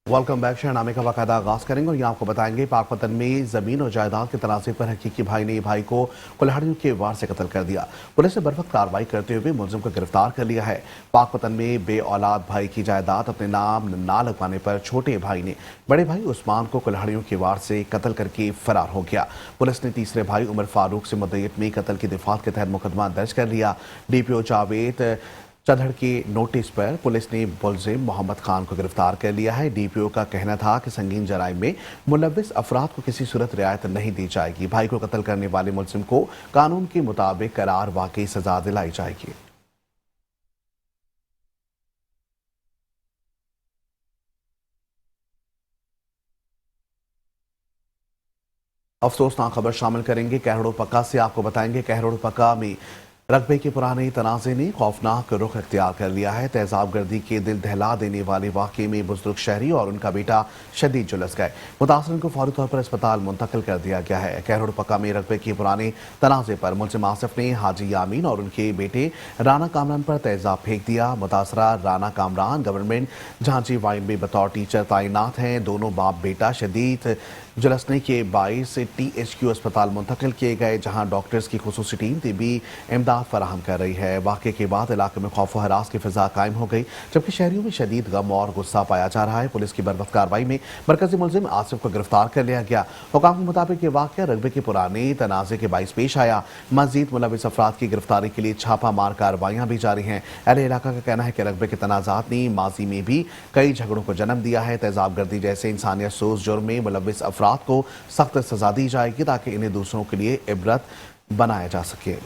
Welcome back. शहनामे का बाकायदा आगाज करेंगे और यहाँ आपको बताएंगे पाकपतन में जमीन और जायदाद के तनाज़े पर हकीकी भाई ने भाई को कुल्हाड़ियों के वार से कत्ल कर दिया। पुलिस ने बर्वक्त कार्रवाई करते हुए मुलजिम को गिरफ्तार कर लिया है। पाकपतन में बे औलाद भाई की जायदाद अपने नाम ना लगवाने पर छोटे भाई ने बड़े भाई उस्मान को कुल्हाड़ियों के वार से कत्ल करके फरार हो गया। पुलिस ने तीसरे भाई उमर फारूक से मुद्दत में कत्ल की दिफात के तहत मुकदमा दर्ज कर लिया। DPO जावेद चढ़ के नोटिस पर पुलिस ने मुलजिम मोहम्मद खान को गिरफ्तार कर लिया है। DPO का कहना था कि संगीन जराइम में मुलव्विस अफराद को किसी सूरत रियायत नहीं दी जाएगी। भाई को कत्ल करने वाले मुलजिम को कानून के मुताबिक करार वाकई सजा दिलाई जाएगी। अफसोसनाक खबर शामिल करेंगे कहड़ो पक्का से। आपको बताएंगे कहड़ो पक्का में रकबे के पुराने तनाज़े ने खौफनाक रुख इख्तियार कर लिया है। तेजाब गर्दी के दिल दहला देने वाले वाक़े में बुजुर्ग शहरी और उनका बेटा शदीद झुलस गए। मुतासरीन को फौरी तौर पर अस्पताल मुंतकिल कर दिया गया है। कहड़ो पक्का में रकबे के पुराने तनाज़े पर मुलजिम आसिफ ने हाजी यामीन और उनके बेटे राना कामरान पर तेजाब फेंक दिया। मुतासरा राना कामरान गवर्नमेंट झांसी वाइन में बतौर टीचर तैनात हैं। दोनों बाप बेटा शदीद झुलसने के बाइस THQ अस्पताल मुंतकिल किए गए, जहां डॉक्टर्स की खुसूसी टीम तिबी इमदाद फराहम कर रही है। वाक़े के बाद इलाके में खौफ व हरास की फिजा कायम हो गई, जबकि शहरियों में शदीद गम और गुस्सा पाया जा रहा है। पुलिस की बर्वक्त कार्रवाई में मरकजी मुलजिम आसिफ को गिरफ्तार कर लिया गया। हुकाम के मुताबिक ये वाक़या रकबे के पुराने तनाज़े के बाइस पेश आया। मज़ीद मुलविस अफराद की गिरफ्तारी के लिए छापा मार कार्रवाइयाँ भी जारी हैं। अहले इलाका का कहना है कि रकबे के तनाज़ात ने माजी में भी कई झगड़ों को जन्म दिया है। तेजाब गर्दी जैसे इंसानियत सोज जुर्म में मुलविस अफराद को सख्त सजा दी जाएगी ताकि इन्हें दूसरों के लिए इबरत बनाया जा सके।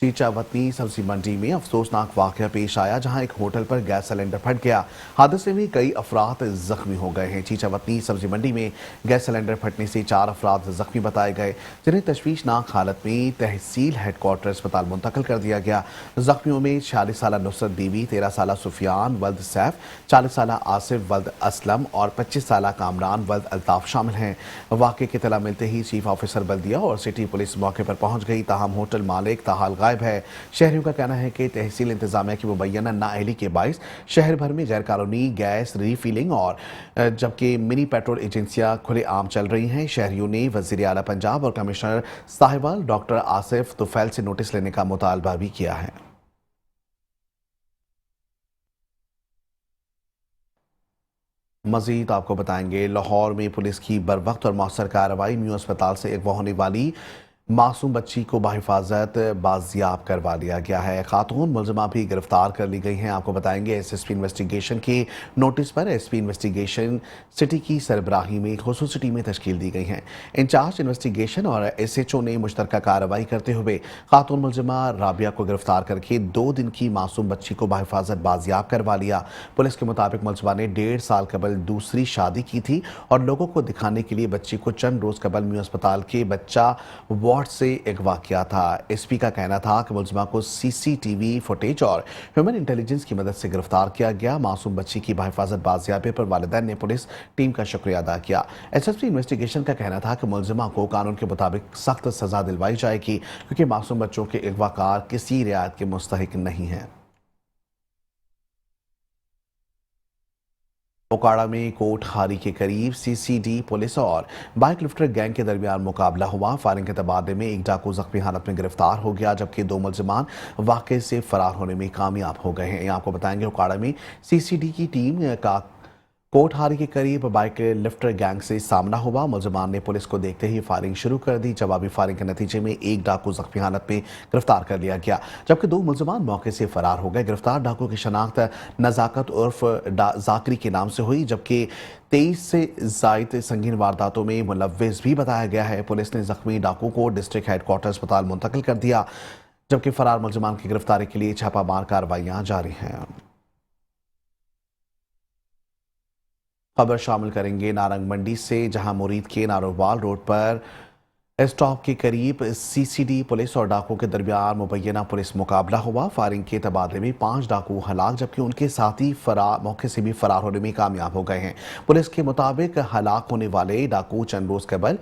चीचावतनी सब्जी मंडी में अफसोसनाक वाकया पेश आया, जहां एक होटल पर गैस सिलेंडर फट गया। हादसे में कई अफराद जख्मी हो गए हैं। चीचावतनी सब्जी मंडी में गैस सिलेंडर फटने से 4 अफराद जख्मी बताए गए, जिन्हें तशवीशनाक हालत में तहसील हेडक्वार्टर अस्पताल मुंतकिल कर दिया गया। जख्मियों में 46 साल नुसरत बीवी, 13 साल सुफियान वल्द सैफ, 40 साल आसिफ वल्द असलम और 25 साल कामरान वल्द अल्ताफ शामिल हैं। वाकये की इत्तला मिलते ही चीफ ऑफिसर बल्दिया और सिटी पुलिस मौके पर पहुंच गई, ताहम होटल मालिक ताहाल गायब है। शहरियों का कहना है कि तहसील इंतजामिया की मुबैना नाअहली के बाइस शहर भर में गैर कानूनी गैस रीफिलिंग और जबकि मिनी पेट्रोल एजेंसियां खुलेआम चल रही हैं। शहरियों ने वजीर आला पंजाब और कमिश्नर साहिवाल डॉक्टर आसिफ तुफैल से नोटिस लेने का मुतालबा भी किया है। मजीद आपको बताएंगे लाहौर में पुलिस की बरवक्त और मौसर कार्रवाई। म्यू अस्पताल से अगवा होने वाली मासूम बच्ची को बाहिफाजत बाजियाब करवा लिया गया है। खातून मुलजमा भी गिरफ्तार कर ली गई हैं। आपको बताएंगे SSP इन्वेस्टिगेशन के नोटिस पर SP इन्वेस्टिगेशन सिटी की सरबराही में खुसूसी टीमें तश्कील दी गई हैं। इंचार्ज इन्वेस्टिगेशन और SHO ने मुश्तरका कार्रवाई करते हुए खातून मुलजमा राबिया को गिरफ्तार करके 2 दिन की मासूम बच्ची को बाहिफाजत बाजियाब करवा लिया। पुलिस के मुताबिक मुलजमा ने 1.5 साल कबल दूसरी शादी की थी और लोगों को दिखाने के लिए बच्ची को चंद रोज कबल म्यू अस्पताल के बच्चा से अगवा किया था। SP का कहना था कि मुलजिमा को CCTV फुटेज और ह्यूमन इंटेलिजेंस की मदद से गिरफ्तार किया गया। मासूम बच्ची की बाहिफाजत बाजियाबी पर वालिदैन ने पुलिस टीम का शुक्रिया अदा किया। SSP इन्वेस्टिगेशन का कहना था कि मुलजिमा को कानून के मुताबिक सख्त सजा दिलवाई जाएगी, क्योंकि मासूम बच्चों के अगवाकार किसी रियायत के मुस्तहिक नहीं हैं। ओकाड़ा में कोटखारी के करीब CCD पुलिस और बाइक लिफ्टर गैंग के दरमियान मुकाबला हुआ। फायरिंग के तबादले में एक डाकू जख्मी हालत में गिरफ्तार हो गया, जबकि 2 मुलजिमान वाक़े से फरार होने में कामयाब हो गए हैं। आपको बताएंगे ओकाड़ा में CCD की टीम का कोटहारी के करीब बाइक लिफ्टर गैंग से सामना हुआ। मुलजमान ने पुलिस को देखते ही फायरिंग शुरू कर दी। जवाबी फायरिंग के नतीजे में एक डाकू जख्मी हालत में गिरफ्तार कर लिया गया, जबकि 2 मुलजमान मौके से फरार हो गए। गिरफ्तार डाकू की शनाख्त नजाकत उर्फ जाकरी के नाम से हुई, जबकि 23 से जायद संगीन वारदातों में मुलव्विस भी बताया गया है। पुलिस ने जख्मी डाकू को डिस्ट्रिक्ट हेडक्वार्टर अस्पताल मुंतकिल कर दिया, जबकि फरार मुलजमान की गिरफ्तारी के लिए छापामार कार्रवाइयां जारी हैं। खबर शामिल करेंगे नारंग मंडी से, जहां मुरीद के नारोवाल रोड पर स्टॉप के करीब CCD पुलिस और डाकू के दरमियान मुबैना पुलिस मुकाबला हुआ। फायरिंग के तबादले में 5 डाकू हलाक, जबकि उनके साथी मौके से भी फरार होने में कामयाब हो गए हैं। पुलिस के मुताबिक हलाक होने वाले डाकू चंद रोज कबल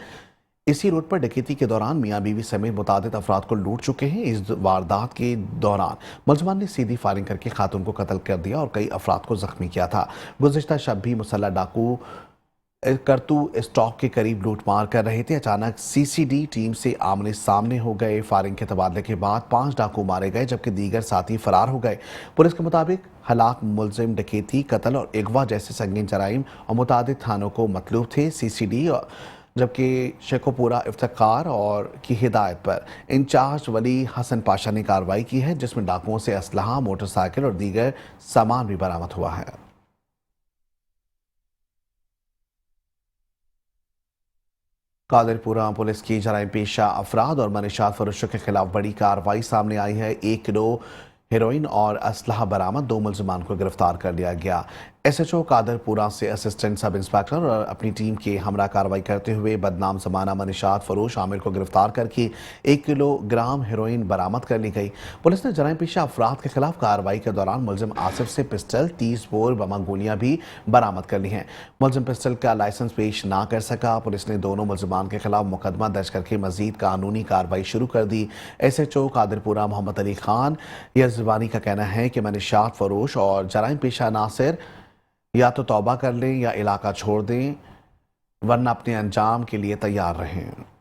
इसी रोड पर डकैती के दौरान मियां बीवी समेत मुतादिद अफराद को लूट चुके हैं। इस वारदात के दौरान मुलजमान ने सीधी फायरिंग करके खातून को कत्ल कर दिया और कई अफराद को जख्मी किया था। गुज़िश्ता शब भी मुसल्लह डाकू करतू स्टॉक के करीब लूटमार कर रहे थे। अचानक सीसीडी टीम से आमने सामने हो गए। फायरिंग के तबादले के बाद 5 डाकू मारे गए जबकि दीगर साथी फरार हो गए। पुलिस के मुताबिक हलाक मुलजिम डकैती, कत्ल और अगवा जैसे संगीन जराइम और मुतादिद थानों को मतलूब थे। सीसीडी जबकि शेखोपुरा इफ्तिकार और की हिदायत पर इंचार्ज वली हसन पाशा ने कार्रवाई की है, जिसमें डाकुओं से असलहा, मोटरसाइकिल और दीगर सामान भी बरामद हुआ है। कादरपुरा पुलिस की जराइम पेशा अफराद और मनीषात फरोशों के खिलाफ बड़ी कार्रवाई सामने आई है। 1 किलो हेरोइन और असलहा बरामद, 2 मुलजमान को गिरफ्तार कर लिया गया। एसएचओ कादरपुरा से असिस्टेंट सब इंस्पेक्टर और अपनी टीम के हमरा कार्रवाई करते हुए बदनाम जमाना मनीषात फरोश आमिर को गिरफ्तार करके 1 किलोग्राम हेरोइन बरामद कर ली गई। पुलिस ने जराइम पेशा अफराद के खिलाफ कार्रवाई के दौरान मुलजिम आसिफ से पिस्टल, 30 बोर बमा गोलियां भी बरामद कर ली हैं। मुलजिम पिस्टल का लाइसेंस पेश ना कर सका। पुलिस ने दोनों मुलजमान के खिलाफ मुकदमा दर्ज करके मजीद कानूनी कार्रवाई शुरू कर दी। एसएचओ कादरपुरा मोहम्मद अली खान यज़बानी का कहना है कि मनीषात फरोश और जराइम पेशा नासिर या तो तौबा कर लें या इलाका छोड़ दें, वरना अपने अंजाम के लिए तैयार रहें।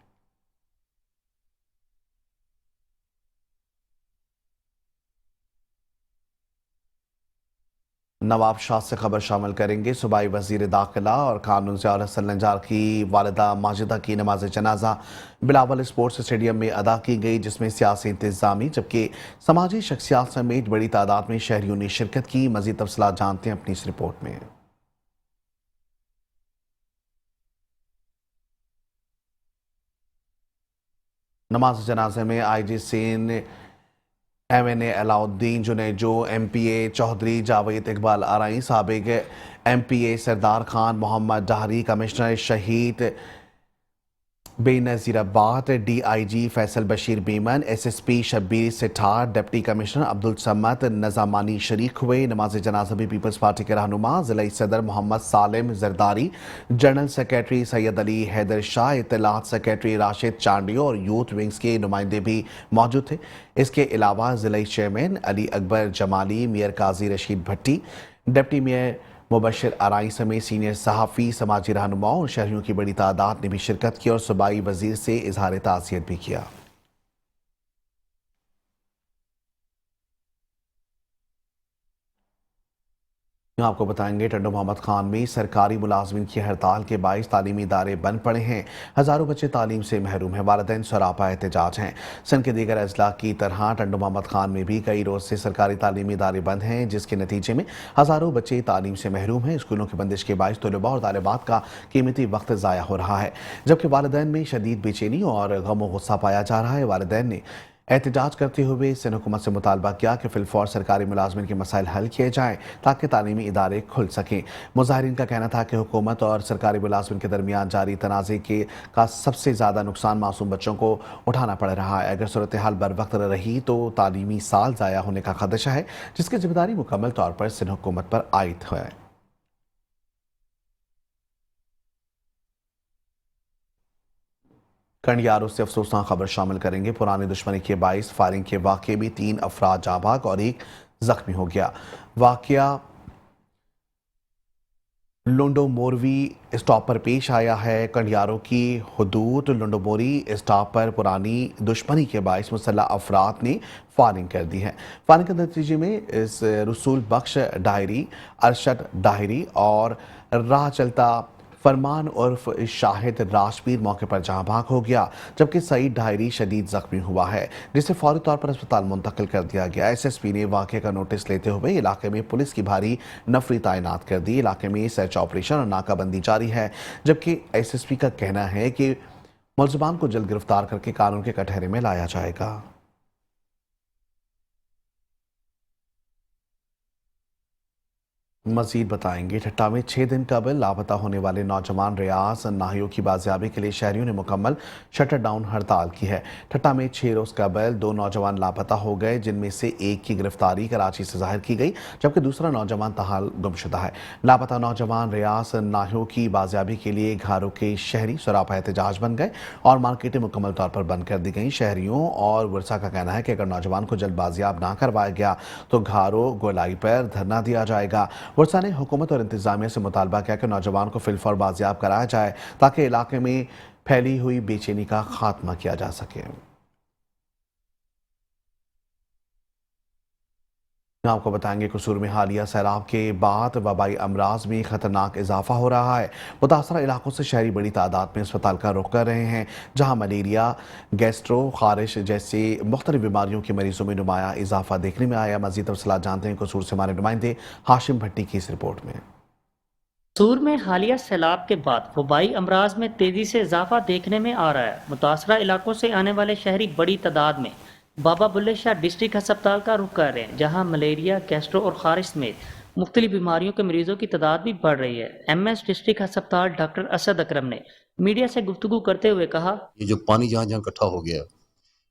नवाब शाह से खबर शामिल करेंगे। सूबाई वजीर दाखिला और कानून ज़िया हसन नजार की वालिदा माजिदा की नमाज जनाजा बिलावल स्पोर्ट्स स्टेडियम में अदा की गई, जिसमें सियासी इंतजामी जबकि समाजी शख्सियात समेत बड़ी तादाद में शहरियों ने शिरकत की। मजीद तफसीलात जानते हैं अपनी इस रिपोर्ट में। नमाज जनाजे में आईजी सीन एमएनए अलाउद्दीन जुनेजो, एमपीए चौधरी जावेद इकबाल आरई, साबिक MPA Sardar Khan Mohammad Dahri, commissioner Shaheed Benazirabad, DIG Faisal Bashir बीमन, एसएसपी शब्बीर सिठार, डिप्टी कमिश्नर अब्दुल समद नजामानी शरीक हुए। नमाज जनाजा में पीपल्स पार्टी के रहनुमा जिला सदर मोहम्मद सालिम जरदारी, जनरल सेक्रेटरी सैयद अली हैदर शाह, इत्तलात सेक्रेटरी राशिद चांडियो और यूथ विंग्स के नुमाइंदे भी मौजूद थे। इसके अलावा जिला चेयरमैन अली अकबर जमाली, मेयर काजी रशीद भट्टी, डिप्टी मेयर मुबशिर आरई समेत सीनियर सहाफ़ी, समाजी रहनुमाओं और शहरियों की बड़ी तादाद ने भी शिरकत की और सूबाई वजीर से इजहार ताज़ियत भी किया। आपको बताएंगे टंडो मोहम्मद खान में सरकारी मुलाजमिन की हड़ताल के बाइस तालीमी इदारे बंद पड़े हैं। हज़ारों बच्चे तालीम से महरूम हैं। वालिदैन सरापा एहतजाज हैं। सिंध के दीगर अजला की तरह टंडो मोहम्मद खान में भी कई रोज से सरकारी तालीमी इदारे बंद हैं, जिसके नतीजे में हज़ारों बच्चे तालीम से महरूम हैं। स्कूलों की बंदिश के बाइस तलबा और तालिबात का कीमती वक्त ज़ाया हो रहा है, जबकि वालिदैन में शदीद बेचैनी और गम गुस्सा पाया जा रहा है। वालिदैन ने एहतजाज करते हुए सिंध हुकूमत से मुतालबा किया कि फिलफौर सरकारी मुलाजमिन के मसाइल हल किए जाएं ताकि तालीमी इदारे खुल सकें। मुजाहिरीन का कहना था कि हुकूमत और सरकारी मुलाजमिन के दरमियान जारी तनाज़े का सबसे ज़्यादा नुकसान मासूम बच्चों को उठाना पड़ रहा है। अगर सूरत हाल बर वक्त रही तो तालीमी साल ज़ाया होने का खदशा है, जिसकी जिम्मेदारी मुकम्मल तौर पर सिंध हुकूमत पर आयद है। कंडियारों से अफसोसनाक खबर शामिल करेंगे। पुरानी दुश्मनी के बाइस फायरिंग के वाक़े में 3 अफराद जाँ भाग और 1 जख्मी हो गया। वाक़या लुंडो मोरवी स्टॉप पर पेश आया है। कंडियारों की हदूद लुंडो मोरी स्टॉप पर पुरानी दुश्मनी के बाइस मुसल्लह अफराद ने फायरिंग कर दी है। फायरिंग के नतीजे में इस रसूल बख्श डायरी, अरशद डायरी और राह चलता फरमान उर्फ शाहिद राजपीर मौके पर जहां भाग हो गया, जबकि सईद ढायरी शदीद जख्मी हुआ है, जिसे फौरी तौर पर अस्पताल मुंतकिल कर दिया गया। एसएसपी ने वाक़े का नोटिस लेते हुए इलाके में पुलिस की भारी नफरी तैनात कर दी। इलाके में सर्च ऑपरेशन और नाकाबंदी जारी है, जबकि एसएसपी का कहना है कि मुलज़मान को जल्द गिरफ्तार करके कानून के कटहरे में लाया जाएगा। मजीद बताएंगे। ठट्टा में 6 दिन कबल लापता होने वाले नौजवान रियाज नाहियों की बाजियाबी के लिए शहरियों ने मुकम्मल शटर डाउन हड़ताल की है। ठट्टा में 6 रोज कबल 2 नौजवान लापता हो गए, जिनमें से एक की गिरफ्तारी कराची से जाहिर की गई, जबकि दूसरा नौजवान ताहाल गुमशुदा है। लापता नौजवान रियाज नाहियों की बाजियाबी के लिए घारों के शहरी सरापा एहतजाज बन गए और मार्केटें मुकम्मल तौर पर बंद कर दी गई। शहरियों और वर्षा का कहना है कि अगर नौजवान को जल्द बाजियाब ना करवाया गया तो घारों गोलाई पर धरना दिया जाएगा। वर्षा ने हुकूमत और इंतजामिया से मुतालबा किया कि नौजवान को फिलफौर बाजियाब कराया जाए ताकि इलाके में फैली हुई बेचैनी का खात्मा किया जा सके। आपको बताएंगे कसूर में हालिया सैलाब के बाद वबाई अमराज में खतरनाक इजाफा हो रहा है। मुतासरा इलाकों से शहरी बड़ी तादाद में अस्पताल का रुख कर रहे हैं, जहां मलेरिया, गैस्ट्रो, खारिश जैसी मुख्तलिफ बीमारियों के मरीजों में नुमाया इजाफा देखने में आया। मजीद तफसीलात जानते हैं कसूर से हमारे नुमाइंदे हाशिम भट्टी की इस रिपोर्ट में। कसूर में हालिया सैलाब के बाद वबाई अमराज में तेजी से इजाफा देखने में आ रहा है। मुतासरा इलाकों से आने वाले शहरी बड़ी तादाद में बाबा बुल्ले शाह डिस्ट्रिक्ट अस्पताल का रुख कर रहे हैं, जहां मलेरिया, गैस्ट्रो और खारिश समेत मुख्तलिफ बीमारियों के मरीजों की तादाद भी बढ़ रही है। MS डिस्ट्रिक्ट अस्पताल डॉक्टर असद अकरम ने मीडिया से गुफ्तगू करते हुए कहा, ये जो पानी जहाँ जहाँ इकट्ठा हो गया है,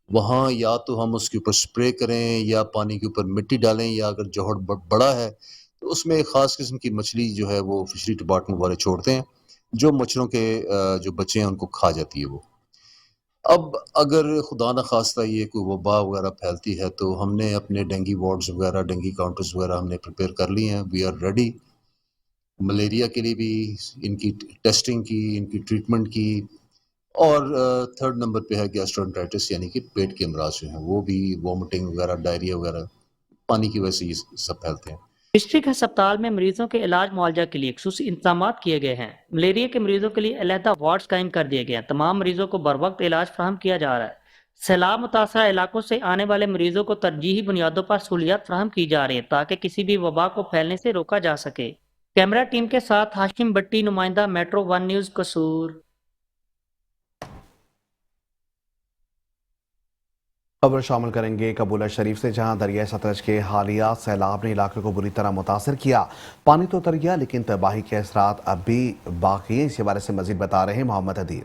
वहाँ या तो हम उसके ऊपर स्प्रे करें या पानी के ऊपर मिट्टी डालें, या अगर जोहड़ बड़ा है तो उसमें एक ख़ास किस्म की मछली जो है वो फिशरी डिपार्टमेंट वाले छोड़ते हैं, जो मच्छरों के जो बच्चे हैं उनको खा जाती है वो। अब अगर खुदा न खास्ता ये कोई वबा वगैरह फैलती है तो हमने अपने डेंगू वार्ड्स वगैरह, डेंगू काउंटर्स वगैरह हमने प्रिपेयर कर लिए हैं। We are ready. मलेरिया के लिए भी इनकी टेस्टिंग की, इनकी ट्रीटमेंट की, और थर्ड नंबर पे है गैस्ट्रोएंटेराइटिस, यानी कि पेट के अमराज जो हैं वो भी, वॉमिटिंग वगैरह, डायरिया वगैरह, पानी की वजह से ये सब फैलते हैं। डिस्ट्रिक्ट अस्पताल में मरीजों के इलाज मुआवजा के लिए खुसूसी इंतजाम किए गए हैं। मलेरिया के मरीजों के लिए अलहदा वार्ड्स कायम कर दिए गए हैं। तमाम मरीजों को बर वक्त इलाज फराहम किया जा रहा है। सैलाब मुतासरा इलाकों से आने वाले मरीजों को तरजीही बुनियादों पर सहूलियात फराहम की जा रही है ताकि किसी भी वबा को फैलने से रोका जा सके। कैमरा टीम के साथ हाशिम भट्टी, नुमाइंदा मेट्रो 1 न्यूज़, कसूर। खबर शामिल करेंगे कबूला शरीफ से, जहां दरिया सतलज के हालिया सैलाब ने इलाके को बुरी तरह मुतासर किया। पानी तो उतर गया लेकिन तबाही के असरात अब भी बाकी हैं। इसी बारे से मजीद बता रहे हैं मोहम्मद अदील।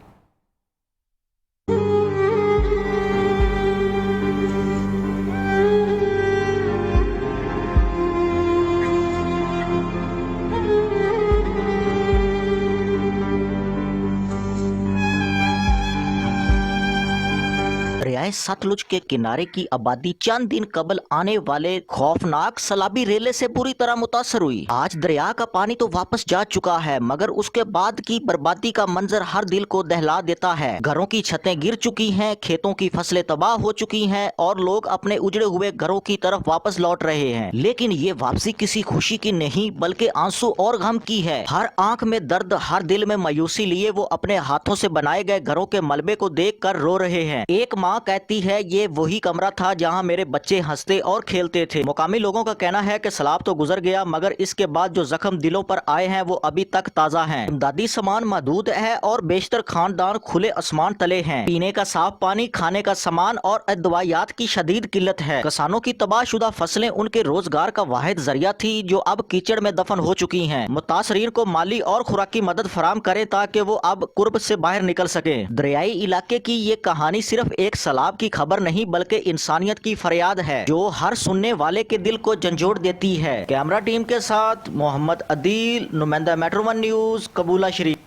दरियाए सतलुज के किनारे की आबादी चंद दिन कबल आने वाले खौफनाक सैलाबी रेले से बुरी तरह मुतासर हुई। आज दरिया का पानी तो वापस जा चुका है, मगर उसके बाद की बर्बादी का मंजर हर दिल को दहला देता है। घरों की छतें गिर चुकी हैं, खेतों की फसलें तबाह हो चुकी हैं और लोग अपने उजड़े हुए घरों की तरफ वापस लौट रहे हैं। लेकिन ये वापसी किसी खुशी की नहीं बल्कि आंसू और गम की है। हर आंख में दर्द, हर दिल में मायूसी लिए वो अपने हाथों से बनाए गए घरों के मलबे को देख कर रो रहे हैं। एक माँ कहती है, ये वही कमरा था जहां मेरे बच्चे हंसते और खेलते थे। मुकामी लोगों का कहना है कि सैलाब तो गुजर गया, मगर इसके बाद जो जख्म दिलों पर आए हैं वो अभी तक ताजा हैं। इमदादी सामान महदूद है और बेशतर खानदान खुले आसमान तले हैं। पीने का साफ पानी, खाने का सामान और दवाइयात की शदीद किल्लत है। किसानों की तबाहशुदा फसलें उनके रोजगार का वाहिद जरिया थी, जो अब कीचड़ में दफन हो चुकी हैं। मुतासरीन को माली और खुराकी मदद फराम करें ताकि वो अब कुर्ब से बाहर निकल सके। दरियाई इलाके की ये कहानी सिर्फ एक सैलाब की खबर नहीं बल्कि इंसानियत की फरियाद है, जो हर सुनने वाले के दिल को झंझोड़ देती है। कैमरा टीम के साथ मोहम्मद अदील, नुमाइंदा मेट्रो 1 न्यूज़, कबूला शरीफ।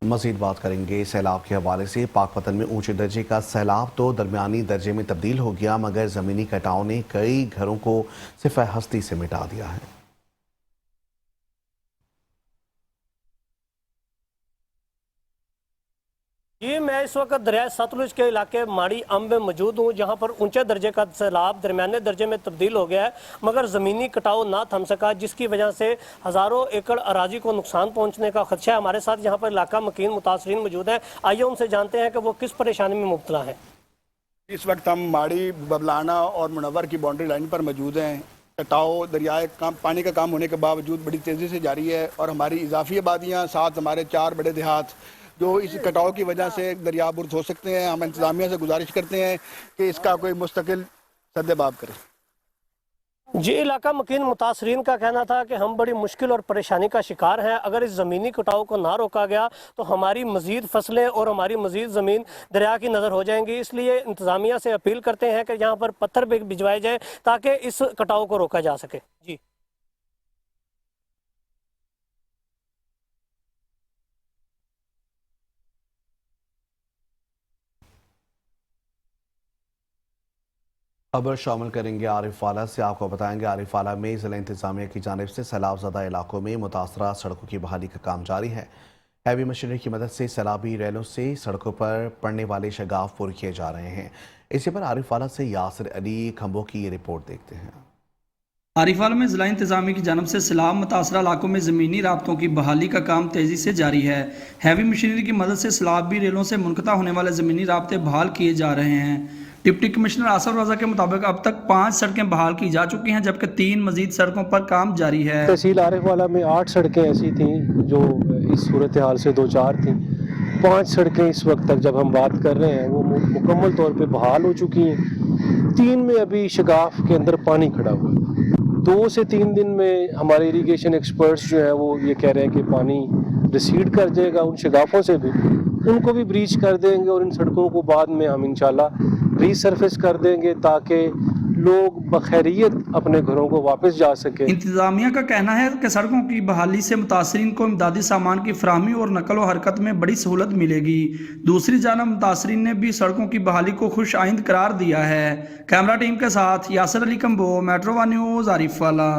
मजीद बात करेंगे सैलाब के हवाले से। पाकपतन में ऊंचे दर्जे का सैलाब तो दरमियानी दर्जे में तब्दील हो गया, मगर ज़मीनी कटाव ने कई घरों को सिफ़ हस्ती से मिटा दिया है। जी, मैं इस वक्त दरिया सतलुज के इलाके माड़ी अम्ब में मौजूद हूँ, जहाँ पर ऊंचे दर्जे का सैलाब दरमियाने दर्जे में तब्दील हो गया है, मगर ज़मीनी कटाव ना थम सका, जिसकी वजह से हज़ारों एकड़ अराजी को नुकसान पहुँचने का खदशा है। हमारे साथ यहाँ पर इलाका मकीन मुतासरीन मौजूद हैं। आइए उनसे जानते हैं कि वो किस परेशानी में मुब्तला हैं। इस वक्त हम माड़ी, बबलाना और मुनव्वर की बाउंड्री लाइन पर मौजूद हैं। कटाव दरियाए पानी का काम होने के बावजूद बड़ी तेज़ी से जारी है और हमारी इजाफी आबादियाँ, साथ हमारे 4 बड़े देहात जो इस कटाव की वजह से दरियाबुर्द हो सकते हैं। हम इंतज़ामिया से गुजारिश करते हैं कि इसका कोई मुस्तकिल सद्देबाब करे। जी, इलाका मकीन मुतासरीन का कहना था कि हम बड़ी मुश्किल और परेशानी का शिकार हैं। अगर इस ज़मीनी कटाव को ना रोका गया तो हमारी मज़ीद फसलें और हमारी मज़ीद ज़मीन दरिया की नज़र हो जाएंगी। इसलिए इंतज़ामिया से अपील करते हैं कि यहाँ पर पत्थर भिजवाए जाएँ ताकि इस कटाव को रोका जा सके। जी। खबर शामिल करेंगे आरिफ वाला से। आपको बताएंगे आरिफ वाला में ज़िला इंतजामिया की जानिब से सैलाब ज़दा इलाकों में मुतासरा सड़कों की बहाली का काम जारी है। हैवी मशीनरी की मदद से सैलाबी रेलों से सड़कों पर पड़ने वाले शगाफ पूरे किए जा रहे हैं। इसी पर आरिफ वाला से यासिर अली खंबो की ये रिपोर्ट देखते हैं। आरिफवाला में ज़िला इंतजामिया की जानब से सैलाब मुतासरा इलाकों में ज़मीनी राब्तों की बहाली का काम तेज़ी से जारी है। हैवी मशीनरी की मदद से सैलाबी रेलों से मुनक़ता होने वाले ज़मीनी राब्ते बहाल किए जा रहे हैं। डिप्टी कमिश्नर आसफ रजा के मुताबिक अब तक 5 सड़कें बहाल की जा चुकी हैं, जबकि 3 मजीद सड़कों पर काम जारी है। तहसील आरिफवाला में 8 सड़कें ऐसी थीं जो इस सूरत हाल से 2-4 थीं। 5 सड़कें इस वक्त तक जब हम बात कर रहे हैं वो मुकम्मल तौर पे बहाल हो चुकी हैं। 3 में अभी शगाफ के अंदर पानी खड़ा हुआ है। 2 से 3 दिन में हमारे इरिगेशन एक्सपर्ट्स जो हैं वो ये कह रहे हैं कि पानी रिसीड कर जाएगा उन शगाफों से भी, उनको भी ब्रीच कर देंगे और इन सड़कों को बाद में हम इंशाल्लाह रीसर्फेस कर देंगे ताकि लोग बखैरियत अपने घरों को वापस जा सके। इंतजामिया का कहना है कि सड़कों की बहाली से मुतासरीन को इमदादी सामान की फराहमी और नकल व हरकत में बड़ी सहूलत मिलेगी। दूसरी जानब मुतासरीन ने भी सड़कों की बहाली को खुश आइंद करार दिया है। कैमरा टीम के साथ Yasir Ali combo, metro one news, Arifwala.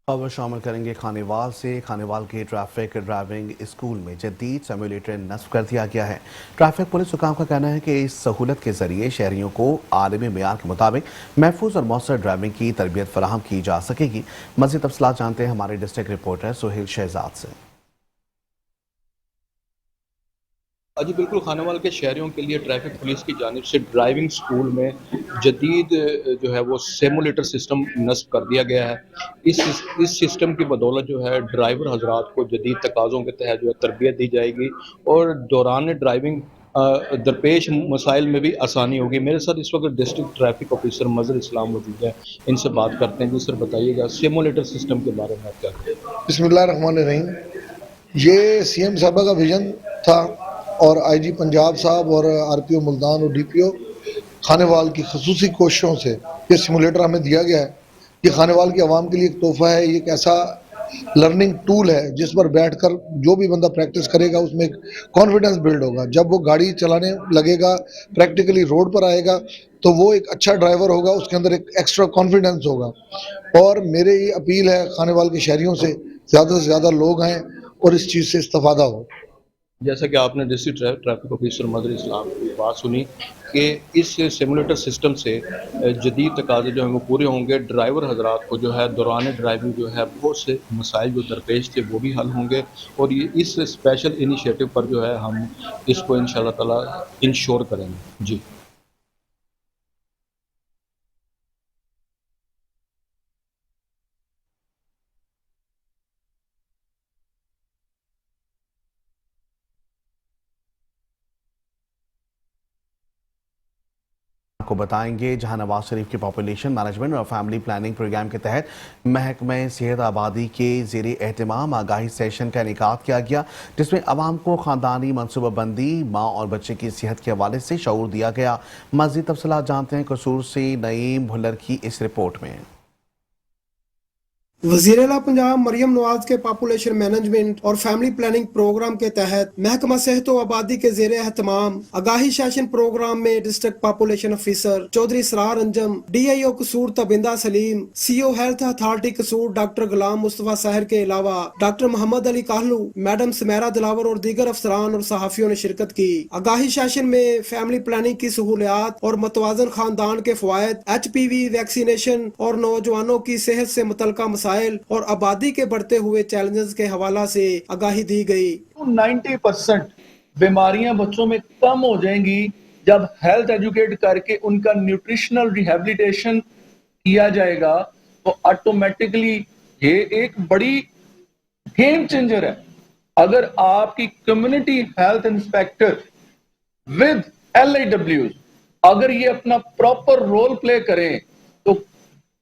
खबर शामिल करेंगे खानेवाल से। खानेवाल के ट्रैफिक ड्राइविंग स्कूल में जदीद सिम्युलेटर नस्ब कर दिया गया है। ट्रैफिक पुलिस हुकाम का कहना है कि इस सहूलत के जरिए शहरियों को आलमी मेयार के मुताबिक महफूज और मौसर ड्राइविंग की तरबियत फराहम की जा सकेगी। मज़ीद तफसीलात जानते हैं हमारे डिस्ट्रिक्ट रिपोर्टर सुहेल शहजाद से। जी बिल्कुल, खानेवाल के शहरियों के लिए ट्रैफिक पुलिस की जानिब से ड्राइविंग स्कूल में जदीद जो है वो सिमुलेटर सिस्टम नस्ब कर दिया गया है। इस सिस्टम की बदौलत जो है ड्राइवर हजरात को जदीद तकाज़ों के तहत जो है तरबियत दी जाएगी और दौरान ड्राइविंग दरपेश मसाइल में भी आसानी होगी। मेरे साथ इस वक्त डिस्ट्रिक्ट ट्रैफिक ऑफिसर मजर इस्लाम मौजूद है, इनसे बात करते हैं। जी सर, बताइएगा सिमुलेटर सिस्टम के बारे में आप क्या कहें? बिस्मिल्लाहिर्रहमानिर्रहीम। ये सीएम साहब का विजन था और आईजी पंजाब साहब और आरपीओ मुल्तान और डीपीओ खानेवाल की खसूसी कोशिशों से ये सिमुलेटर हमें दिया गया है। ये खानेवाल की आवाम के लिए एक तोहफा है। ये एक ऐसा लर्निंग टूल है जिस पर बैठकर जो भी बंदा प्रैक्टिस करेगा उसमें एक कॉन्फिडेंस बिल्ड होगा। जब वो गाड़ी चलाने लगेगा, प्रैक्टिकली रोड पर आएगा, तो वो एक अच्छा ड्राइवर होगा, उसके अंदर एक एक्स्ट्रा कॉन्फिडेंस होगा। और मेरे ये अपील है खानेवाल के शहरियों से ज़्यादा लोग आएँ और इस चीज़ से इस्तेफादा हो। जैसा कि आपने डिस्ट्रिक्ट ट्रैफिक ऑफिसर मदर इस्लाम की बात सुनी कि इस सिमुलेटर सिस्टम से जदीद तकाज़े जो हैं वो पूरे होंगे। ड्राइवर हजरात को जो है दौरान ड्राइविंग जो है बहुत से मसाइल जो दरपेश थे वो भी हल होंगे और ये इस स्पेशल इनिशिएटिव पर जो है हम इसको इंशाअल्लाह ताला इंश्योर करेंगे। जी। को बताएंगे जहां नवाज शरीफ के पॉपुलेशन मैनेजमेंट और फैमिली प्लानिंग प्रोग्राम के तहत महकमे सेहत आबादी के ज़ेरे एहतमाम आगाही सेशन का इनेकाद किया गया, जिसमें अवाम को ख़ानदानी मनसूबाबंदी, माँ और बच्चे की सेहत के हवाले से शऊर दिया गया। मज़ीद तफसीलात जानते हैं कसूर से नईम भुल्लर की इस रिपोर्ट में। वज़ीर-ए-आला पंजाब मरियम नवाज के पॉपुलेशन मैनेजमेंट और फैमिली प्लानिंग प्रोग्राम के तहत महकमा सेहत व आबादी के ज़ेरे एहतमाम आगाही सेशन प्रोग्राम में डिस्ट्रिक्ट पॉपुलेशन ऑफिसर चौधरी सरार Anjum, DIO Kasur Tabinda Saleem, CO health authority Kasur doctor Ghulam Mustafa Sahir के अलावा डॉक्टर मोहम्मद अली काहलू, मैडम सुमेरा दिलावर और दीगर अफसरान और सहाफ़ियों ने शिरकत की। आगाही सेशन में फैमिली प्लानिंग की सहूलियात और मतवाज़न खानदान के फवायद, HPV वैक्सीनेशन और नौजवानों की सेहत से मुतल्लिका और आबादी के बढ़ते हुए चैलेंजेस के हवाला से आगाही दी गई। 90% बीमारियां बच्चों में कम हो जाएंगी जब हेल्थ एजुकेट करके उनका न्यूट्रिशनल रिहेबिलिटेशन किया जाएगा, तो ऑटोमेटिकली ये एक बड़ी गेम चेंजर है। अगर आपकी community health inspector with LIWs اگر یہ اپنا پراپر رول پلے کریں تو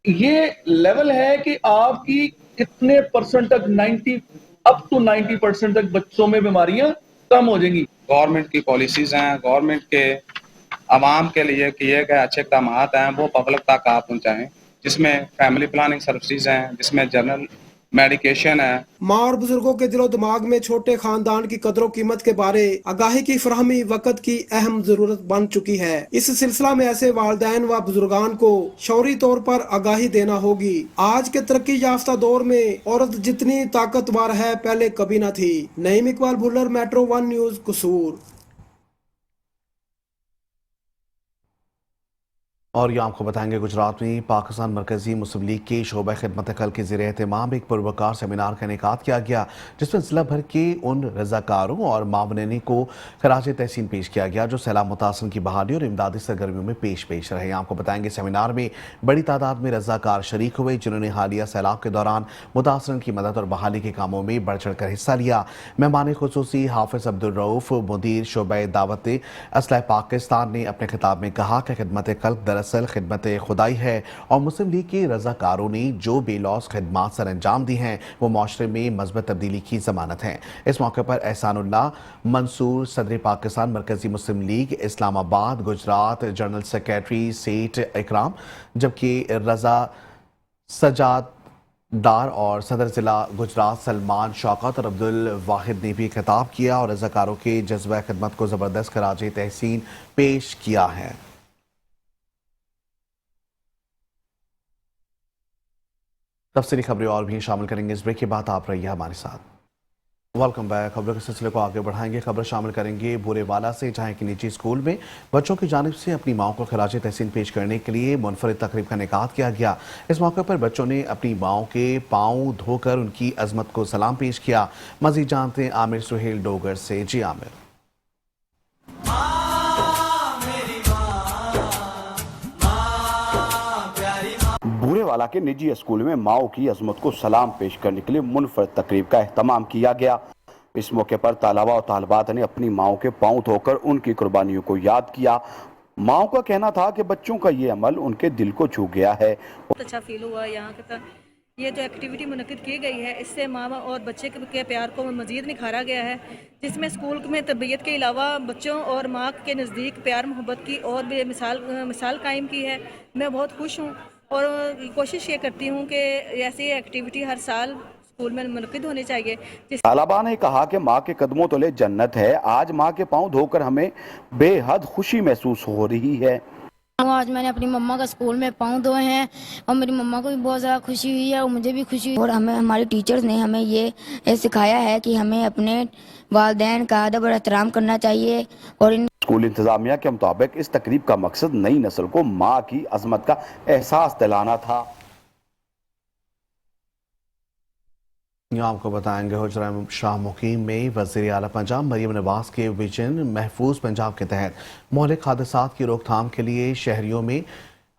یہ لیول ہے کہ آپ کی اتنے پرسنٹ تک 90% تک بچوں میں بیماریاں کم ہو جائیں گی. گورنمنٹ کی پالیسیز ہیں, گورنمنٹ کے عوام کے لیے کیے گئے اچھے اقدامات ہیں, وہ پبلک تک آپ پہنچائیں, جس میں فیملی پلاننگ سروسز ہیں, جس میں جنرل میڈیکیشن ہے. ماں اور بزرگوں کے دل و دماغ میں چھوٹے خاندان کی قدر و قیمت کے بارے آگاہی کی فراہمی وقت کی اہم ضرورت بن چکی ہے. اس سلسلہ میں ایسے والدین و بزرگان کو شعوری طور پر آگاہی دینا ہوگی. آج کے ترقی یافتہ دور میں عورت جتنی طاقتور ہے پہلے کبھی نہ تھی. نعیم اقبال بھولر, میٹرو 1 نیوز, قصور. اور یہ آپ کو بتائیں گے گجرات میں پاکستان مرکزی مسلم لیگ کے شعبہ خدمت خلق کے زیر اہتمام ایک پروکار سیمینار کا انعقاد کیا گیا, جس میں ضلع بھر کے ان رضاکاروں اور معاونین کو خراج تحسین پیش کیا گیا جو سیلاب متاثرین کی بحالی اور امدادی سرگرمیوں میں پیش رہے. آپ کو بتائیں گے سیمینار میں بڑی تعداد میں رضاکار شریک ہوئے, جنہوں نے حالیہ سیلاب کے دوران متاثرین کی مدد اور بحالی کے کاموں میں بڑھ چڑھ کر حصہ لیا. مہمان خصوصی حافظ عبدالرؤف, مدیر شعبہ دعوت اصلاح پاکستان, نے اپنے خطاب میں کہا کہ خدمت خلق دراصل خدمت خدائی ہے اور مسلم لیگ کے رضاکاروں نے جو بے لوث خدمات سر انجام دی ہیں وہ معاشرے میں مثبت تبدیلی کی ضمانت ہیں. اس موقع پر احسان اللہ منصور, صدر پاکستان مرکزی مسلم لیگ اسلام آباد گجرات, جنرل سیکریٹری سیٹ اکرام, جبکہ رضا سجاد ڈار اور صدر ضلع گجرات سلمان شوکت اور عبد الواحد نے بھی خطاب کیا اور رضاکاروں کے جذبہ خدمت کو زبردست خراج تحسین پیش کیا ہے. تفصیلی خبریں اور بھی شامل کریں گے اس بریک کے بعد. آپ رہیے ہمارے ساتھ. Welcome back. خبروں کے سلسلے کو آگے بڑھائیں گے. خبر شامل کریں گے بورے والا سے, جہاں ایک نجی اسکول میں بچوں کی جانب سے اپنی ماؤں کو خراج تحسین پیش کرنے کے لیے منفرد تقریب کا انعقاد کیا گیا. اس موقع پر بچوں نے اپنی ماؤں کے پاؤں دھو کر ان کی عظمت کو سلام پیش کیا. مزید جانتے ہیں عامر سہیل ڈوگر سے. جی عامر. بورے والا کے نجی اسکول میں ماؤں کی عظمت کو سلام پیش کرنے کے لیے منفرد تقریب کا اہتمام کیا گیا. اس موقع پر طلباء اور طالبات نے اپنی ماؤں کے پاؤں دھو کر ان کی قربانیوں کو یاد کیا. ماؤں کا کہنا تھا کہ بچوں کا یہ عمل ان کے دل کو چھو گیا ہے. بہت اچھا فیل ہوا یہاں کا. یہ جو ایکٹیویٹی منعقد کی گئی ہے اس سے ماں اور بچے کے پیار کو مزید نکھارا گیا ہے, جس میں اسکول میں تربیت کے علاوہ بچوں اور ماں کے نزدیک پیار محبت کی اور بھی مثال قائم کی ہے. میں بہت خوش ہوں اور کوشش یہ کرتی ہوں کہ ایسی ایکٹیویٹی ہر سال اسکول میں منعقد ہونی چاہیے. طالبہ نے کہا کہ ماں کے قدموں تلے جنت ہے. آج ماں کے پاؤں دھو کر ہمیں بے حد خوشی محسوس ہو رہی ہے. آج میں نے اپنی مما کا اسکول میں پاؤں دھوئے ہیں اور میری مما کو بھی بہت زیادہ خوشی ہوئی ہے اور مجھے بھی خوشی ہوئی. اور ہمارے ٹیچرز نے ہمیں یہ سکھایا ہے کہ ہمیں اپنے والدین کا ادب اور احترام کرنا چاہیے. اور اسکول انتظامیہ کے مطابق اس تقریب کا مقصد نئی نسل کو ماں کی عظمت کا احساس دلانا تھا. آپ کو بتائیں گے حجرہ شاہ مقیم میں وزیر اعلیٰ پنجاب مریم نواز کے ویژن محفوظ پنجاب کے تحت مہلک حادثات کی روک تھام کے لیے شہریوں میں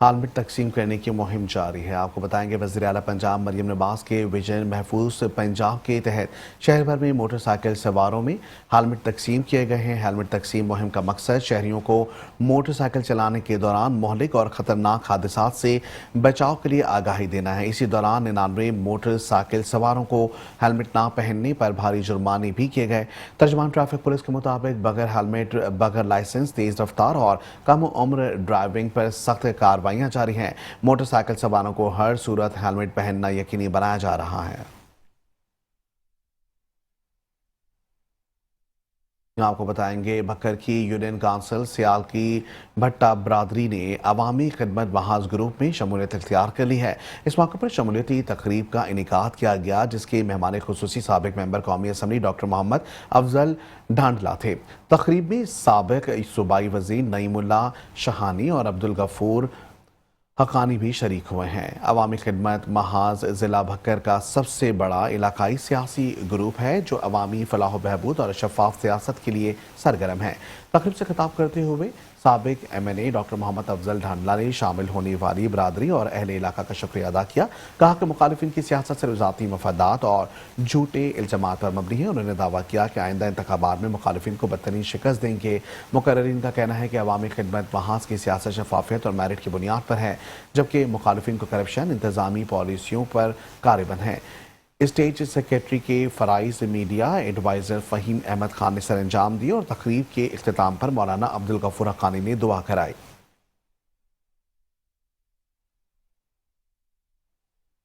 ہیلمٹ تقسیم کرنے کی مہم جاری ہے. آپ کو بتائیں گے وزیر اعلیٰ پنجاب مریم نواز کے ویژن محفوظ پنجاب کے تحت شہر بھر میں موٹر سائیکل سواروں میں ہیلمٹ تقسیم کیے گئے ہیں. ہیلمٹ تقسیم مہم کا مقصد شہریوں کو موٹر سائیکل چلانے کے دوران مہلک اور خطرناک حادثات سے بچاؤ کے لیے آگاہی دینا ہے. اسی دوران 99 موٹر سائیکل سواروں کو ہیلمٹ نہ پہننے پر بھاری جرمانے بھی کیے گئے. ترجمان ٹریفک پولیس کے مطابق بغیر ہیلمٹ, بغیر لائسنس, تیز رفتار اور کم عمر ڈرائیونگ پر سخت کارروائیاں جاری ہیں. موٹر سائیکل سواروں کو ہر صورت ہیلمٹ پہننا یقینی بنایا جا رہا ہے. آپ کو بتائیں گے بھکر کی یونین کونسل سیال کی بھٹا برادری نے عوامی خدمت محاذ گروپ میں شمولیت اختیار کر لی ہے. اس موقع پر شمولیتی تقریب کا انعقاد کیا گیا جس کے مہمان خصوصی سابق ممبر قومی اسمبلی ڈاکٹر محمد افضل ڈھانڈلا تھے. تقریب میں سابق صوبائی وزیر نعیم اللہ شہانی اور عبدالغفور حقانی بھی شریک ہوئے ہیں. عوامی خدمت محاذ ضلع بھکر کا سب سے بڑا علاقائی سیاسی گروپ ہے جو عوامی فلاح و بہبود اور شفاف سیاست کے لیے سرگرم ہے. تقریب سے خطاب کرتے ہوئے साबिक MNA डॉक्टर मोहम्मद अफजल ढांडला ने शामिल होने वाली बरादरी और अहले इलाका का शुक्रिया अदा किया। कहा कि मुखालिफिन की सियासत सिर्फ ज़ाती मफादात और झूठे इल्ज़ामात पर मबनी है। उन्होंने दावा किया कि आइंदा इंतखाबात में मुखालिफिन को बदतरीन शिकस्त देंगे। मुकर्रिरीन का कहना है कि अवामी खिदमत महाज की सियासत शफाफियत और मेरिट की बुनियाद पर है, जबकि मुखालिफिन को करप्शन इंतजामी पॉलिसियों पर कारबंद है। स्टेट सेक्रेटरी के फराइज मीडिया एडवाइज़र फ़हीम अहमद खान ने सर अंजाम दिए और तकरीब के इख्तिताम पर मौलाना अब्दुल गफूर हक्कानी ने दुआ कराई।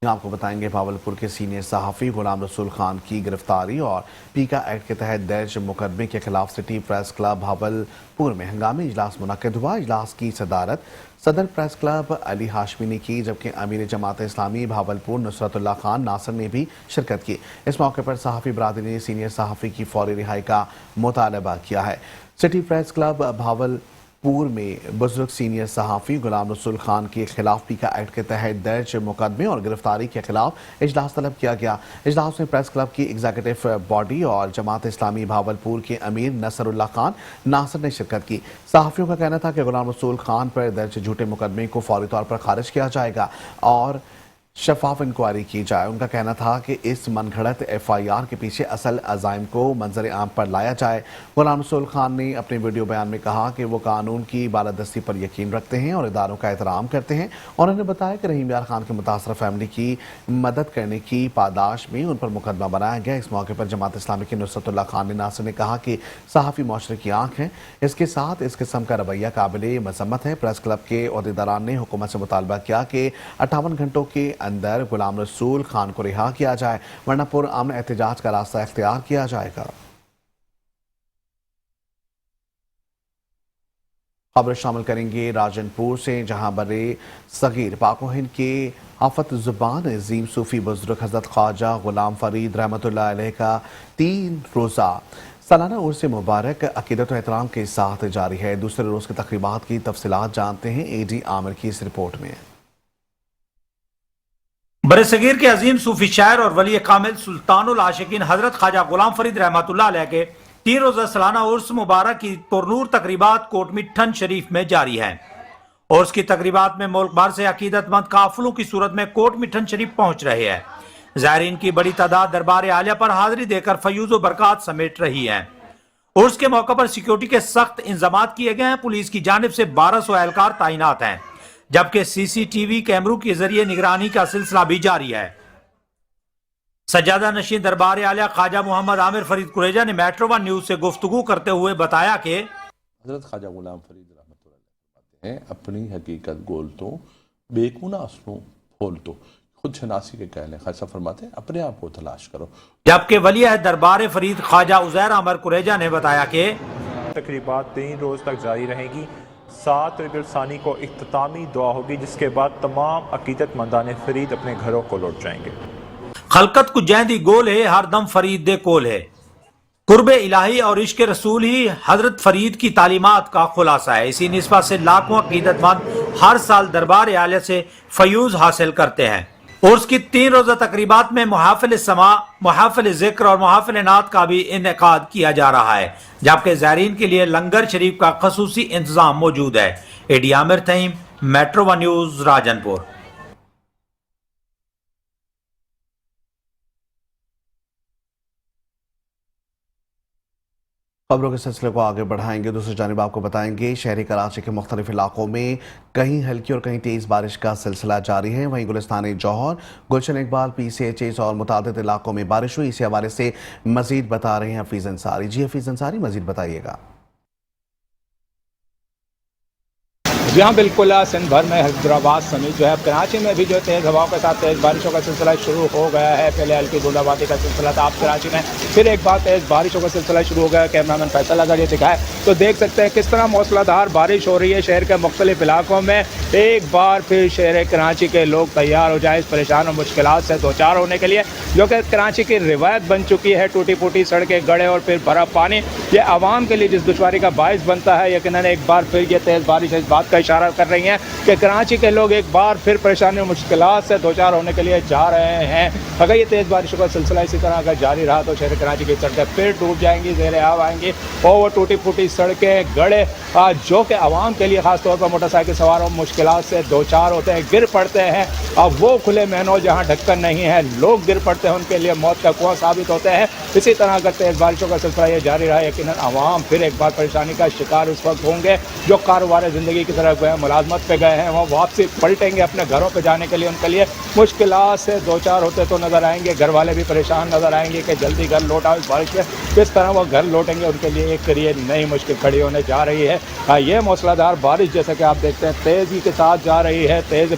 आपको बताएंगे भावलपुर के सीनियर सहाफ़ी गुलाम रसूल खान की गिरफ्तारी और पीका एक्ट के तहत दर्ज मुकदमे के खिलाफ सिटी प्रेस क्लब भावलपुर में हंगामी इजलास मुनक्किद हुआ। इजलास की सदारत सदर प्रेस क्लब अली हाशमी ने की, जबकि अमीर जमात इस्लामी भावलपुर नुसरतुल्लाह खान नासिर ने भी शिरकत की। इस मौके पर सहाफ़ी बरादरी ने सीनियर सहाफ़ी की फौरी रिहाई का मुतालबा किया है। सिटी प्रेस क्लब भावलपुर में बुजुर्ग सीनियर सहाफ़ी गुलाम रसूल खान के खिलाफ पीका एक्ट के तहत दर्ज मुकदमे और गिरफ्तारी के खिलाफ इजलास तलब किया गया। इजलास में प्रेस क्लब की एग्जीक्यूटिव बॉडी और जमात इस्लामी भावलपुर के अमीर नसरुल्लाह खान नासिर ने शिरकत की। सहाफ़ियों का कहना था कि गुलाम रसूल खान पर दर्ज झूठे मुकदमे को फौरी तौर पर खारिज किया जाएगा और शफाफ इंक्वायरी की जाए। उनका कहना था कि इस मनगढ़ंत FIR के पीछे असल अज़ाइम को मंजर आम पर लाया जाए। गुलाम रसूल खान ने अपने वीडियो बयान में कहा कि वो कानून की बालादस्ती पर यकीन रखते हैं और इदारों का एहतराम करते हैं, और उन्होंने बताया कि रहीम यार खान के मुतासरा फैमिली की मदद करने की पादाश में उन पर मुकदमा बनाया गया। इस मौके पर जमात इस्लामी के नुसरतुल्लाह खान ने नासिर ने कहा कि सहाफ़ी मुआशरे की आँख हैं, इसके साथ इस किस्म का रवैया काबिल मज़म्मत है। प्रेस क्लब के अहदेदारान ने हुकूमत से मुतालबा किया कि 58 घंटों के अंदर गुलाम रसूल खान को रिहा किया जाए, वरना पुरअमन एहतजाज का रास्ता इख्तियार किया जाएगा। खबर शामिल करेंगे राजनपुर से, जहां बड़े सगीर पाको हिंद के आफत जुबान अजीम सूफी बुजुर्ग हजरत ख्वाजा गुलाम फरीद रहमतुल्लाह अलैह का 3 रोज़ा सालाना उर्स मुबारक अकीदत और एहतराम के साथ जारी है। दूसरे रोज़ की तकरीबात की तफसीलात जानते हैं AD आमिर की इस रिपोर्ट में। बड़े सगीर के अजीम सूफी शायर और वली कामिल सुल्तानुल आशिकीन हजरत ख्वाजा गुलाम फरीद रहमतुल्लाह अलैह के 3 रोज़ा सालाना उर्स मुबारक की पुरनूर तकरीबात कोटमिठन शरीफ में जारी है। उर्स की तकरीबात में मुल्क भर से अकीदतमंद काफिलों की सूरत में कोटमिठन शरीफ पहुंच रहे हैं। ज़ायरीन की बड़ी तादाद दरबार आलिया पर हाजिरी देकर फयूज व बरकत समेट रही है। उर्स के मौके पर सिक्योरिटी के सख्त इंतजाम किए गए हैं। पुलिस की जानिब से 1200 एहलकार तैनात हैं, जबकि CCTV कैमरों के जरिए निगरानी का सिलसिला भी जारी है। सज्जादा नशीन दरबार आलिया ख्वाजा मोहम्मद आमिर फरीद कुरैजा ने मेट्रो वन न्यूज से गुफ्तगू करते हुए बताया कि हजरत ख्वाजा गुलाम फरीद रहमतुल्लाह अलैह अपनी हकीकत गोल तो बेकुना असलों फोल तो खुद शनासी के कहने खासा फरमाते हैं, अपने आप को तलाश करो। जबकि वली अहद दरबार फरीद ख्वाजा उजैर अमर कुरैजा ने बताया कि तकरीबात 3 रोज तक जारी रहेंगी। 7 रबीउल सानी को इख्तितामी दुआ होगी, जिसके बाद तमाम अकीदतमंदान फरीद अपने घरों को लौट जाएंगे। खलकत को जैंदी गोल है, हर दम फरीद दे कोल है। कुर्बे इलाही और इश्क रसूल ही हजरत फरीद की तालीमात का खुलासा है। इसी निस्बत से लाखों अकीदतमंद हर साल दरबार आलिया से फयूज हासिल करते हैं। उर्स की 3 रोज़ा तकरीबात में मुहाफिल समा, मुहाफिल जिक्र और मुहाफिल नात का भी इनेकाद किया जा रहा है, जबकि ज़ायरीन के लिए लंगर शरीफ का खसूसी इंतजाम मौजूद है। AD Amir Tahim, metro one news, Rajanpur. खबरों के सिलसिले को आगे बढ़ाएंगे। दूसरी जानिब आपको बताएंगे शहरी कराची के मुख्तलिफ इलाकों में कहीं हल्की और कहीं तेज़ बारिश का सिलसिला जारी है। वहीं गुलिस्तान जौहर, गुलशन इकबाल, PCHS और मुतादिद इलाकों में बारिश हुई। इसी हवाले से मजीद बता रहे हैं हफीज़ अंसारी। जी हफीज़ अंसारी, मजीद बताइएगा। जी हाँ, बिल्कुल। सिंध भर में हैदराबाद समेत जो है कराची में भी जो तेज़ हवाओं के साथ तेज़ बारिशों का सिलसिला शुरू हो गया है। पहले हल्की बूंदाबांदी का सिलसिला था, अब कराची में फिर एक बार तेज़ बारिशों का सिलसिला शुरू हो गया। कैमरामैन फैसल अगर ये दिखाए तो देख सकते हैं किस तरह मौसलाधार बारिश हो रही है शहर के मुख्तलिफ इलाकों में। एक बार फिर शहर कराची के लोग तैयार हो जाए इस परेशान और मुश्किलात से दो चार होने के लिए, जो कि कराची की रिवायत बन चुकी है। टूटी फूटी सड़कें, गड्ढे और फिर भरा पानी, ये आवाम के लिए जिस दुश्वारी का बायस बनता है। यकीनन एक बार फिर ये तेज़ बारिश इस बात का इशारा कर रही हैं कि कराची के लोग एक बार फिर परेशानी और मुश्किलात से दो चार होने के लिए जा रहे हैं। अगर ये तेज़ बारिशों का सिलसिला इसी तरह अगर जारी रहा तो शहर कराची की सड़कें फिर डूब जाएंगी, ज़ेर आब आएंगी और वो टूटी फूटी सड़कें, गड़े जो कि आवाम के लिए ख़ास तौर पर मोटरसाइकिल सवारों मुश्किलात से दो चार होते हैं, गिर पड़ते हैं। अब वो खुले मैदानों जहाँ ढक्कन नहीं है, लोग गिर पड़ते हैं, उनके लिए मौत का कुआं साबित होते हैं। इसी तरह अगर तेज़ बारिशों का सिलसिला ये जारी रहा यकीनन आवाम फिर एक बार परेशानी का शिकार उस वक्त होंगे। जो कारोबार ज़िंदगी की तरफ गए, मुलाजमत पे गए हैं, वो वापसी पलटेंगे अपने घरों पे जाने के लिए, उनके लिए मुश्किलात से दो चार होते तो नज़र आएंगे। घर वाले भी परेशान नज़र आएंगे कि जल्दी घर लौट आओ, इस बारिश में किस तरह वो घर लौटेंगे, उनके लिए एक नई मुश्किल खड़ी होने जा रही है। ये मूसलाधार बारिश जैसे कि आप देखते हैं तेज़ी के साथ जा रही है, तेज़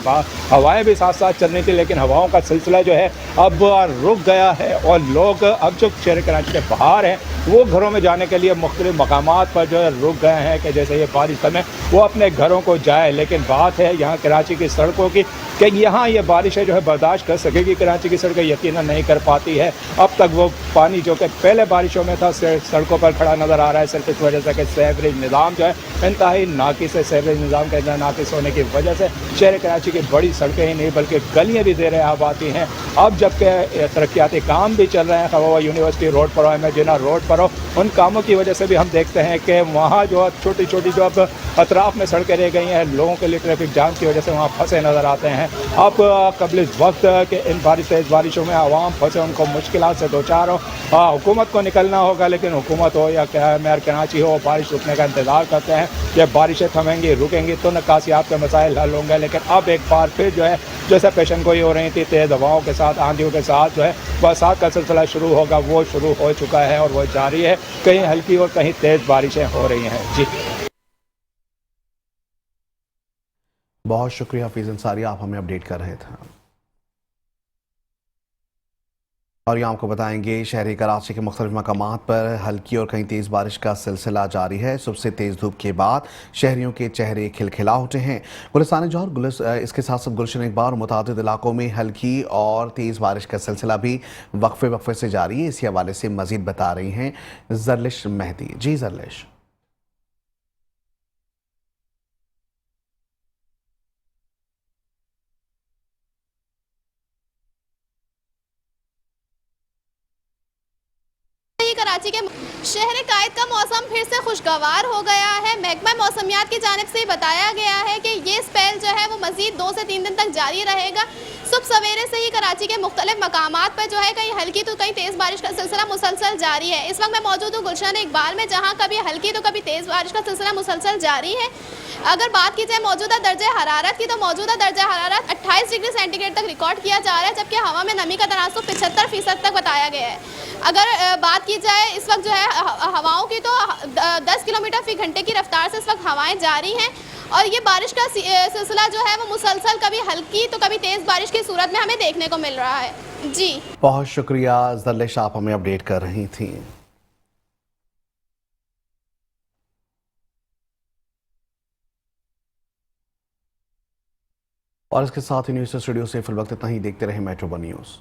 हवाएं भी साथ साथ चल रही थी, लेकिन हवाओं का सिलसिला जो है अब रुक गया है और लोग अब जो शहर कराची के बाहर हैं वो घरों में जाने के लिए मुख्तलिफ मकामात पर जो है रुक गए हैं कि जैसे ये बारिश समय वो अपने घरों को जाए। लेकिन बात है यहाँ कराची की सड़कों की कि यहाँ ये बारिशें जो है बर्दाश्त कर सकेगी, कराची की सड़कें यकीनन नहीं कर पाती है। अब तक वो पानी जो कि पहले बारिशों में था सड़कों पर खड़ा नज़र आ रहा है, सिर्फ इस वजह से कि सीवरेज निज़ाम जो है इंतहाई नाकिस है। सीवरेज निज़ाम के अंदर नाकिस होने की वजह से शहर कराची की बड़ी सड़कें ही नहीं बल्कि गलियाँ भी ज़ेर आब आती हैं। अब जबकि तरक्याती काम भी चल रहे हैं, खवा यूनिवर्सिटी रोड पर हो, एमजिना रोड पर हो, उन कामों की वजह से भी हम देखते हैं कि वहाँ जो छोटी छोटी जो अब अतराफ़ में सड़कें रह गई हैं, लोगों के लिए ट्रैफिक जाम की वजह से वहाँ फंसे नज़र आते हैं। अब कबल इस वक्त के इन तेज़ बारिशों में आवाम फंसे, उनको मुश्किलात से दो चार हो, हुकूमत को निकलना होगा, लेकिन हुकूमत हो या मेयर कराची हो, बारिश रुकने का इंतज़ार करते हैं। जब बारिशें थमेंगी रुकेंगी तो निकासियात के मसाइल हल होंगे। लेकिन अब एक बार फिर जो है जैसे पेशन गोई हो रही थी, तेज़ हवाओं के साथ, आंधियों के साथ जो है बरसात का सिलसिला शुरू होगा, वो शुरू हो चुका है और वो जारी है। कहीं हल्की और कहीं तेज़ बारिशें हो रही हैं। जी बहुत शुक्रिया हफीज़ अंसारी, आप हमें अपडेट कर रहे थे। और यहाँ आपको बताएंगे शहरी कराची के मुख्तलिफ मकामात पर हल्की और कहीं तेज़ बारिश का सिलसिला जारी है। सुबह से तेज़ धूप के बाद शहरियों के चेहरे खिलखिला उठे हैं। गुलिस्तान जौहर इसके साथ साथ गुलशन इकबाल और मुतादिद इलाकों में हल्की और तेज़ बारिश का सिलसिला भी वक्फे से जारी है। इसी हवाले से मज़ीद बता रही हैं जरलिश मेहदी। जी जरलिश। कराची के शहर कायद का मौसम फिर से खुशगवार हो गया है। महकमा मौसमियात की जानिब से बताया गया है कि ये स्पेल जो है वो मज़ीद 2 से 3 दिन तक जारी रहेगा। सुबह सवेरे से ही कराची के मुख्तलिफ मकामात पर जो है कहीं हल्की तो कहीं तेज़ बारिश का सिलसिला मुसलसल जारी है। इस वक्त मैं मौजूद हूँ गुलशन इकबाल में, जहाँ कभी हल्की तो कभी तेज़ बारिश का सिलसिला मुसलसल जारी है। अगर बात की जाए मौजूदा दर्जे हरारत की तो मौजूदा दर्जा हरारत 28 डिग्री सेंटीग्रेड तक रिकॉर्ड किया जा रहा है, जबकि हवा में नमी का तनासुब 75% तक बताया गया है। अगर बात की जाए इस वक्त जो है हवाओं की तो 10 किलोमीटर फी घंटे की रफ्तार से इस वक्त हवाएं जारी हैं और ये बारिश का सिलसिला जो है वो मुसलसल कभी हल्की तो कभी तेज़ बारिश की सूरत में हमें देखने को मिल रहा है। जी बहुत शुक्रिया जरलिश, आप हमें अपडेट कर रही थी। और इसके साथ ही न्यूज़ स्टूडियो से फिल वक्त इतना ही। देखते रहे मेट्रो वन न्यूज़।